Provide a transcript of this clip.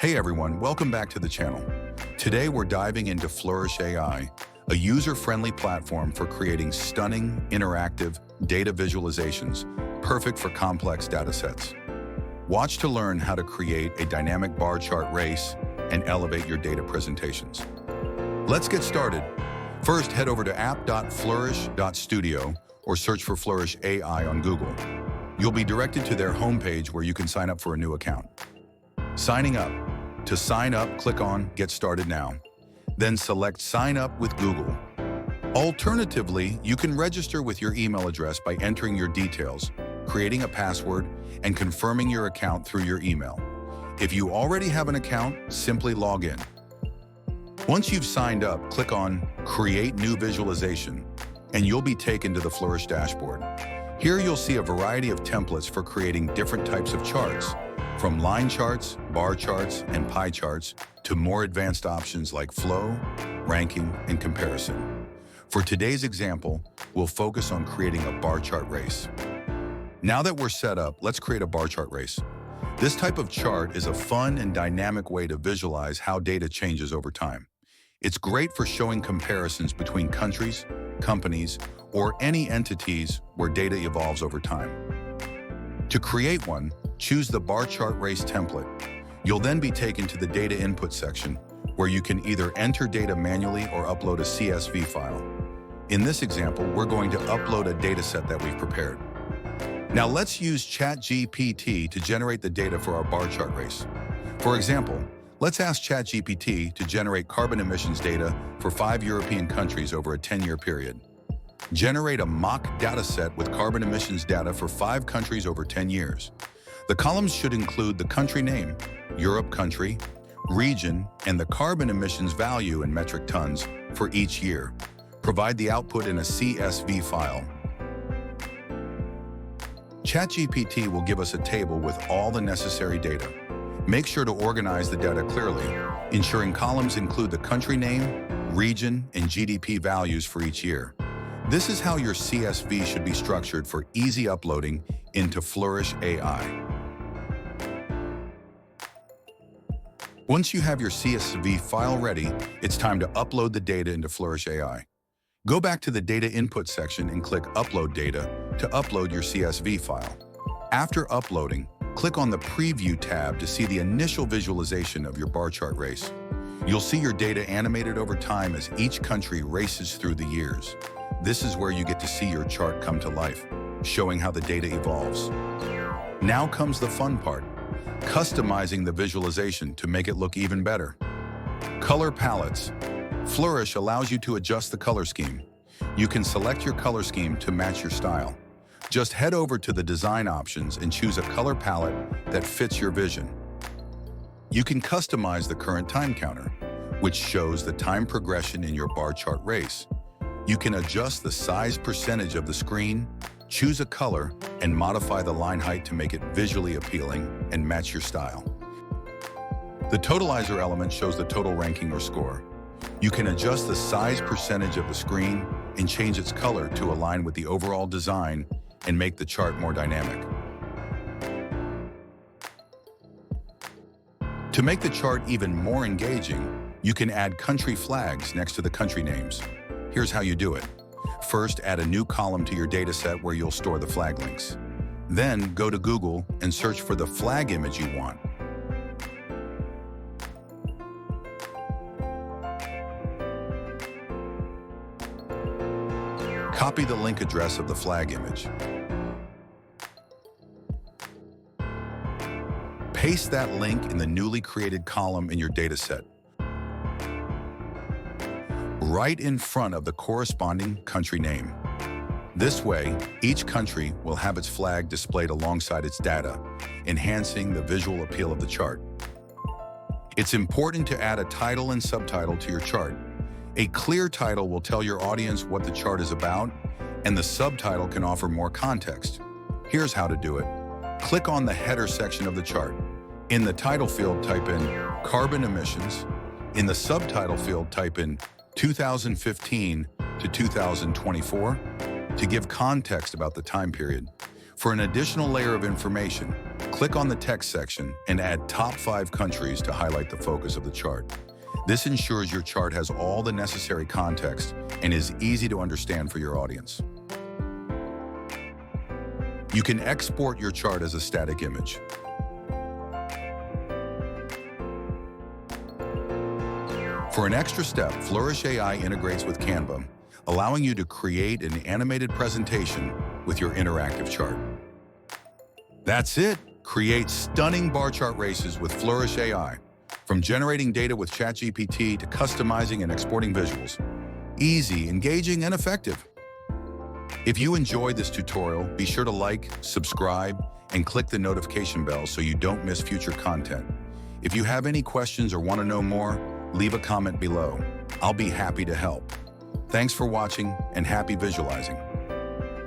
Hey everyone, welcome back to the channel. Today we're diving into Flourish AI, a user-friendly platform for creating stunning, interactive data visualizations, perfect for complex datasets. Watch to learn how to create a dynamic bar chart race and elevate your data presentations. Let's get started. First, head over to app.flourish.studio or search for Flourish AI on Google. You'll be directed to their homepage where you can sign up for a new account. Signing up. To sign up, click on Get Started Now. Then select Sign Up with Google. Alternatively, you can register with your email address by entering your details, creating a password, and confirming your account through your email. If you already have an account, simply log in. Once you've signed up, click on Create New Visualization, and you'll be taken to the Flourish dashboard. Here you'll see a variety of templates for creating different types of charts, from line charts, bar charts, and pie charts to more advanced options like flow, ranking, and comparison. For today's example, we'll focus on creating a bar chart race. Now that we're set up, let's create a bar chart race. This type of chart is a fun and dynamic way to visualize how data changes over time. It's great for showing comparisons between countries, companies, or any entities where data evolves over time. To create one, choose the bar chart race template. You'll then be taken to the data input section, where you can either enter data manually or upload a CSV file. In this example, we're going to upload a dataset that we've prepared. Now let's use ChatGPT to generate the data for our bar chart race. For example, let's ask ChatGPT to generate carbon emissions data for 5 European countries over a 10-year period. Generate a mock dataset with carbon emissions data for 5 countries over 10 years. The columns should include the country name, Europe country, region, and the carbon emissions value in metric tons for each year. Provide the output in a CSV file. ChatGPT will give us a table with all the necessary data. Make sure to organize the data clearly, ensuring columns include the country name, region, and GDP values for each year. This is how your CSV should be structured for easy uploading into Flourish AI. Once you have your CSV file ready, it's time to upload the data into Flourish AI. Go back to the data input section and click Upload Data to upload your CSV file. After uploading, click on the Preview tab to see the initial visualization of your bar chart race. You'll see your data animated over time as each country races through the years. This is where you get to see your chart come to life, showing how the data evolves. Now comes the fun part, customizing the visualization to make it look even better. Color palettes. Flourish allows you to adjust the color scheme. You can select your color scheme to match your style. Just head over to the design options and choose a color palette that fits your vision. You can customize the current time counter, which shows the time progression in your bar chart race. You can adjust the size percentage of the screen, choose a color, and modify the line height to make it visually appealing and match your style. The totalizer element shows the total ranking or score. You can adjust the size percentage of the screen and change its color to align with the overall design and make the chart more dynamic. To make the chart even more engaging, you can add country flags next to the country names. Here's how you do it. First, add a new column to your dataset where you'll store the flag links. Then, go to Google and search for the flag image you want. Copy the link address of the flag image. Paste that link in the newly created column in your dataset, right in front of the corresponding country name. This way, each country will have its flag displayed alongside its data, enhancing the visual appeal of the chart. It's important to add a title and subtitle to your chart. A clear title will tell your audience what the chart is about, and the subtitle can offer more context. Here's how to do it. Click on the header section of the chart. In the title field, type in carbon emissions. In the subtitle field, type in 2015 to 2024 to give context about the time period. For an additional layer of information, Click on the text section and add top 5 countries to highlight the focus of the chart. This ensures your chart has all the necessary context and is easy to understand for your audience. You can export your chart as a static image. For an extra step, Flourish AI integrates with Canva, allowing you to create an animated presentation with your interactive chart. That's it! Create stunning bar chart races with Flourish AI. From generating data with ChatGPT to customizing and exporting visuals. Easy, engaging, and effective. If you enjoyed this tutorial, be sure to like, subscribe, and click the notification bell so you don't miss future content. If you have any questions or want to know more, leave a comment below. I'll be happy to help. Thanks for watching and happy visualizing.